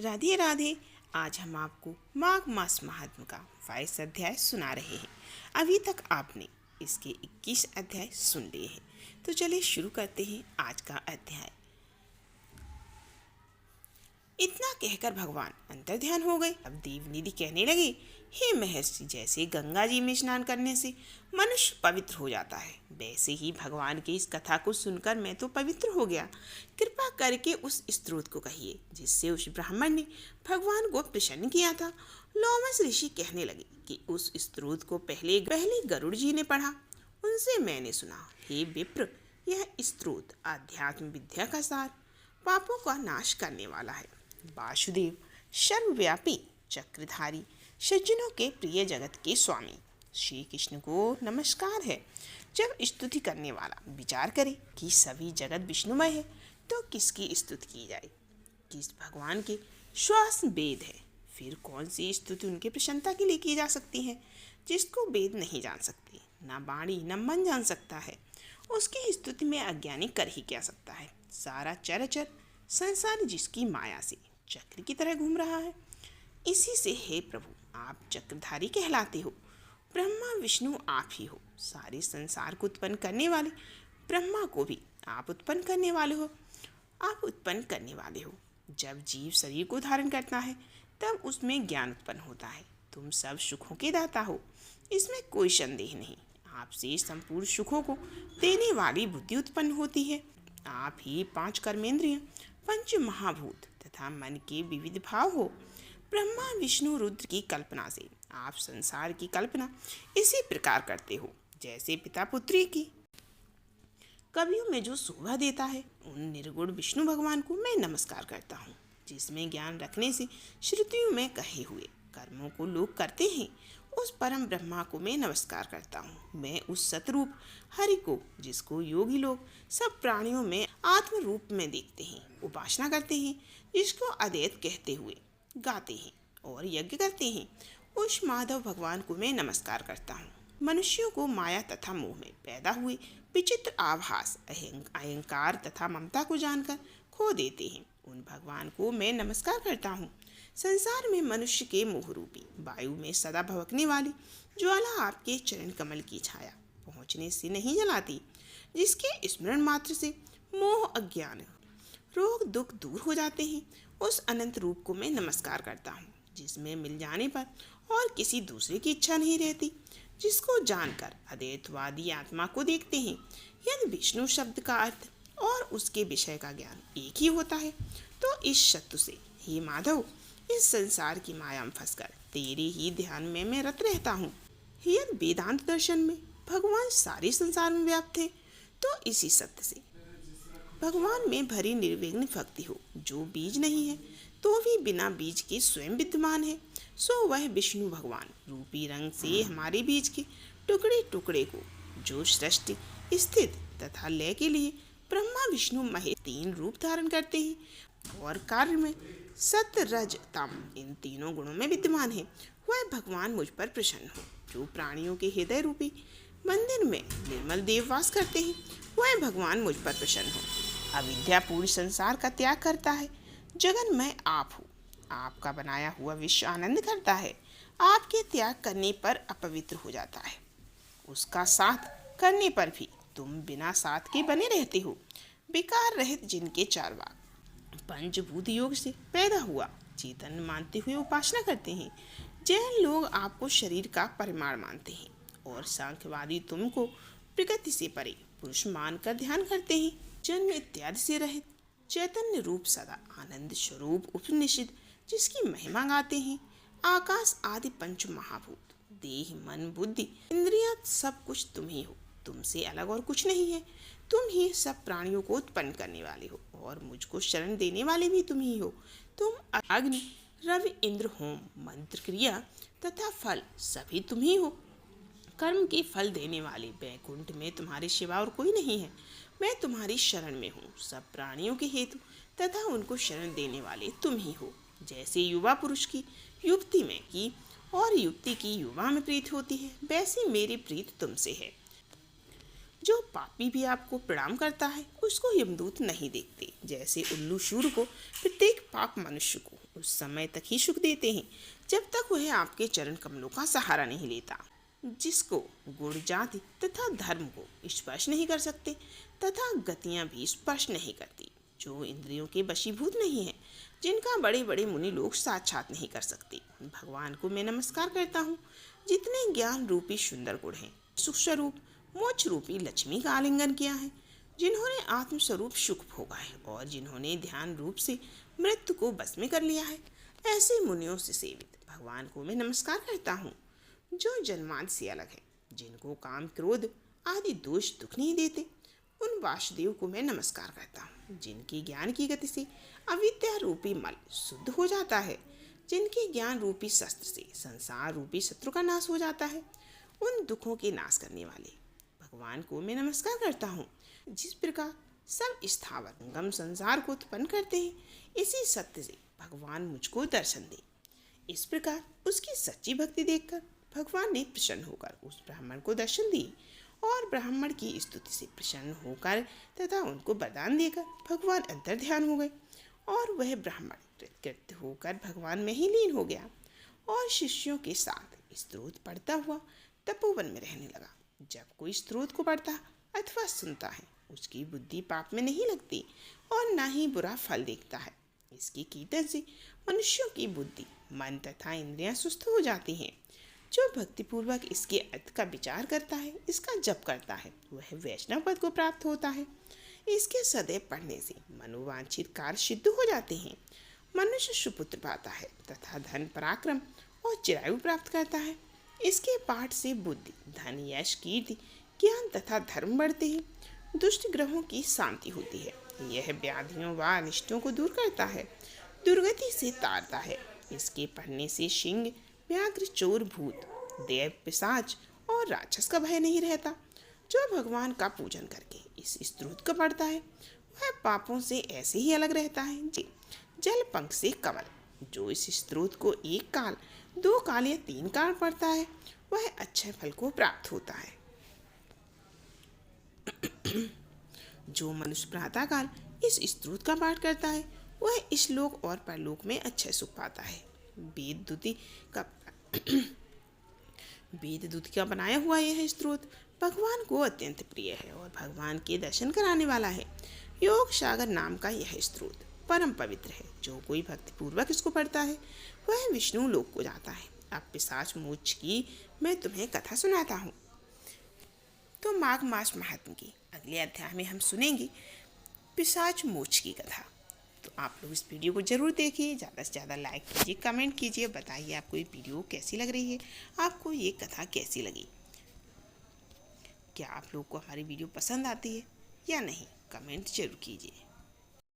राधे राधे। आज हम आपको माघ मास महात्म का 22 अध्याय सुना रहे हैं। अभी तक आपने इसके 21 अध्याय सुन लिए हैं, तो चलिए शुरू करते हैं आज का अध्याय। इतना कहकर भगवान अंतर ध्यान हो गए। अब देवनिधि कहने लगे, हे महर्षि, जैसे गंगा जी में स्नान करने से मनुष्य पवित्र हो जाता है, वैसे ही भगवान की इस कथा को सुनकर मैं तो पवित्र हो गया। कृपा करके उस स्त्रोत को कहिए जिससे उस ब्राह्मण ने भगवान को प्रसन्न किया था। लोमस ऋषि कहने लगे कि उस स्त्रोत को पहले पहले गरुड़ जी ने पढ़ा, उनसे मैंने सुना। हे विप्र, यह स्त्रोत आध्यात्म विद्या का सार, पापों का नाश करने वाला है। वासुदेव सर्वव्यापी चक्रधारी सज्जनों के प्रिय जगत के स्वामी श्री कृष्ण को नमस्कार है। जब स्तुति करने वाला विचार करे कि सभी जगत विष्णुमय है, तो किसकी स्तुति की जाए। किस भगवान के श्वास वेद है, फिर कौन सी स्तुति उनके प्रसन्नता के लिए की जा सकती है। जिसको वेद नहीं जान सकते, न वाणी न मन जान सकता है, उसकी स्तुति में अज्ञानी कर ही क्या सकता है। सारा चराचर संसार जिसकी माया से चक्र की तरह घूम रहा है, इसी से हे प्रभु आप चक्रधारी कहलाते हो। ब्रह्मा विष्णु आप ही हो। सारे संसार को उत्पन्न करने वाले ब्रह्मा को भी आप उत्पन्न करने वाले हो। आप उत्पन्न करने वाले हो। जब जीव शरीर को धारण करता है, तब उसमें ज्ञान उत्पन्न होता है। तुम सब सुखों के दाता हो, इसमें कोई संदेह नहीं। आपसे संपूर्ण सुखों को देने वाली बुद्धि उत्पन्न होती है। आप ही 5 कर्मेंद्रिय, पंच महाभूत तथा मन के विविध भाव हो। ब्रह्मा विष्णु रुद्र की कल्पना से आप संसार की कल्पना इसी प्रकार करते हो जैसे पिता पुत्री की। कवियों में जो शोभा देता है, उन निर्गुण विष्णु भगवान को मैं नमस्कार करता हूँ, जिसमें ज्ञान रखने से श्रुतियों में कहे हुए कर्मों को लोग करते हैं। उस परम ब्रह्मा को मैं नमस्कार करता हूँ। मैं उस सतरूप हरि को, जिसको योगी लोग सब प्राणियों में आत्म रूप में देखते हैं, उपासना करते हैं, जिसको अद्वैत कहते हुए गाते हैं और यज्ञ करते हैं, उस माधव भगवान को मैं नमस्कार करता हूँ। मनुष्यों को माया तथा मोह में पैदा हुए विचित्र आभास, अहंकार तथा ममता को जानकर खो देते हैं, उन भगवान को मैं नमस्कार करता हूँ। संसार में मनुष्य के मोह रूपी वायु में सदा भड़कने वाली ज्वाला आपके चरण कमल की छाया पहुँचने से नहीं जलाती, जिसके स्मरण मात्र से मोह अज्ञान रोग दुख दूर हो जाते हैं, उस अनंत रूप को मैं नमस्कार करता हूँ, जिसमें मिल जाने पर और किसी दूसरे की इच्छा नहीं रहती, जिसको जानकर अद्वैतवादी आत्मा को देखते हैं। यदि विष्णु शब्द का अर्थ और उसके विषय का ज्ञान एक ही होता है, तो इस शत्रु से हे माधव, इस संसार की माया में फंसकर तेरे ही ध्यान में मैं रत रहता हूँ। यदि वेदांत दर्शन में भगवान सारे संसार में व्याप्त है, तो इसी सत्य से भगवान में भरी निर्विघ्न भक्ति हो। जो बीज नहीं है तो भी बिना बीज के स्वयं विद्यमान है, सो वह विष्णु भगवान रूपी रंग से हमारे बीज के टुकड़े टुकड़े को, जो सृष्टि स्थित तथा लय के लिए ब्रह्मा विष्णु महेश 3 रूप धारण करते हैं और कार्य में सत्य रज तम इन तीनों गुणों में विद्यमान है, वह भगवान मुझ पर प्रसन्न हो। जो प्राणियों के हृदय रूपी मंदिर में निर्मल देव वास करते हैं, वह भगवान मुझ पर प्रसन्न हो। अविद्यापूर्ण संसार का त्याग करता है। जगन में आप हो। आपका बनाया हुआ विश्व आनंद करता है। आपके त्याग करने पर अपवित्र हो जाता है। उसका साथ करने पर भी तुम बिना साथ के बने रहते हो। विकार रहित जिनके चारवाक पंचभूत योग से पैदा हुआ चेतन मानते हुए उपासना करते हैं। जैन लोग आपको शरीर का परिमाण मानते हैं और सांख्यवादी तुमको प्रकृति से परे पुरुष मानकर ध्यान करते हैं। जन्म इत्यादि से रहित चैतन्य रूप सदा आनंद स्वरूप उपनिषद जिसकी महिमा गाते हैं। आकाश आदि पंच महाभूत, देह मन बुद्धि इंद्रियां सब कुछ तुम ही हो। तुमसे अलग और कुछ नहीं है। तुम ही सब प्राणियों को उत्पन्न करने वाले हो और मुझको शरण देने वाले भी तुम ही हो। तुम अग्नि रवि इंद्र होम मंत्र क्रिया तथा फल सभी तुम ही हो। कर्म के फल देने वाले वैकुंठ में तुम्हारे सिवा और कोई नहीं है। मैं तुम्हारी शरण में हूँ। सब प्राणियों के हेतु तथा उनको शरण देने वाले तुम ही हो। जैसे युवा पुरुष की युवती में की और युवती की युवा में प्रीत होती है, वैसी मेरी प्रीत तुमसे है। जो पापी भी आपको प्रणाम करता है, उसको यमदूत नहीं देखते। जैसे उल्लू शूर को प्रत्येक पाप मनुष्य को उस समय तक ही सुख देते हैं जब तक वह आपके चरण कमलों का सहारा नहीं लेता। जिसको गुण जाति तथा धर्म को स्पर्श नहीं कर सकते तथा गतियां भी स्पर्श नहीं करती, जो इंद्रियों के वशीभूत नहीं है, जिनका बड़े बड़े मुनि लोग साक्षात नहीं कर सकते, भगवान को मैं नमस्कार करता हूँ। जितने ज्ञान रूपी सुंदर गुण हैं, सुख स्वरूप मोक्ष रूपी लक्ष्मी का आलिंगन किया है, जिन्होंने आत्मस्वरूप सुख भोगा है और जिन्होंने ध्यान रूप से मृत्यु को बस में कर लिया है, ऐसे मुनियों से सेवित भगवान को मैं नमस्कार करता हूँ। जो जन्मांत से अलग है, जिनको काम क्रोध आदि दोष दुख नहीं देते, उन वासुदेव को मैं नमस्कार करता हूँ। जिनके ज्ञान की गति से अविद्या रूपी मल शुद्ध हो जाता है, जिनके ज्ञान रूपी शस्त्र से संसार रूपी शत्रु का नाश हो जाता है, उन दुखों के नाश करने वाले भगवान को मैं नमस्कार करता हूँ। जिस प्रकार सब स्थावर गम संसार को उत्पन्न करते हैं, इसी सत्य से भगवान मुझको दर्शन दे। इस प्रकार उसकी सच्ची भक्ति देखकर भगवान ने प्रसन्न होकर उस ब्राह्मण को दर्शन दिए और ब्राह्मण की स्तुति से प्रसन्न होकर तथा उनको वरदान देकर भगवान अंतर ध्यान हो गए और वह ब्राह्मण कृतकृत्य होकर भगवान में ही लीन हो गया और शिष्यों के साथ स्तोत्र पढ़ता हुआ तपोवन में रहने लगा। जब कोई स्तोत्र को पढ़ता अथवा सुनता है, उसकी बुद्धि पाप में नहीं लगती और न ही बुरा फल देखता है। इसके कीर्तन से मनुष्यों की बुद्धि, मन तथा इंद्रियां सुस्त हो जाती हैं। जो भक्तिपूर्वक इसके अर्थ का विचार करता है, इसका जप करता है, वह वैष्णव पद को प्राप्त होता है। इसके सदैव पढ़ने से मनोवांछित कार्य सिद्ध हो जाते हैं। मनुष्य सुपुत्र पाता है तथा धन पराक्रम और चिरायु प्राप्त करता है। इसके पाठ से बुद्धि, धन, यश, कीर्ति, ज्ञान तथा धर्म बढ़ते हैं। दुष्ट ग्रहों की शांति होती है। यह व्याधियों व अनिष्टों को दूर करता है, दुर्गति से तारता है। इसके पढ़ने से सिंह, व्याघ्र, चोर, भूत, देव, पिशाच और राक्षस का भय नहीं रहता। जो भगवान का पूजन करके इस स्तोत्र को पढ़ता है, वह पापों से ऐसे ही अलग रहता है जल पंख से कमल। जो इस स्तोत्र को एक काल, 2 काल या 3 काल पढ़ता है, वह अच्छे फल को प्राप्त होता है। जो मनुष्य प्रातः काल इस स्तोत्र का पाठ करता है, वह इस लोक और परलोक में अच्छे सुख पाता है। वेद दूती का बनाया हुआ यह स्तोत्र भगवान को अत्यंत प्रिय है और भगवान के दर्शन कराने वाला है। योग सागर नाम का यह स्तोत्र परम पवित्र है। जो कोई भक्तिपूर्वक इसको पढ़ता है, वह विष्णु लोक को जाता है। अब पिशाच मोक्ष की मैं तुम्हें कथा सुनाता हूँ। तो माघ मास महात्म की अगले अध्याय में हम सुनेंगे पिशाच मोक्ष की कथा। तो आप लोग इस वीडियो को जरूर देखिए, ज़्यादा से ज़्यादा लाइक कीजिए, कमेंट कीजिए, बताइए आपको ये वीडियो कैसी लग रही है, आपको ये कथा कैसी लगी। क्या आप लोग को हमारी वीडियो पसंद आती है या नहीं, कमेंट जरूर कीजिए।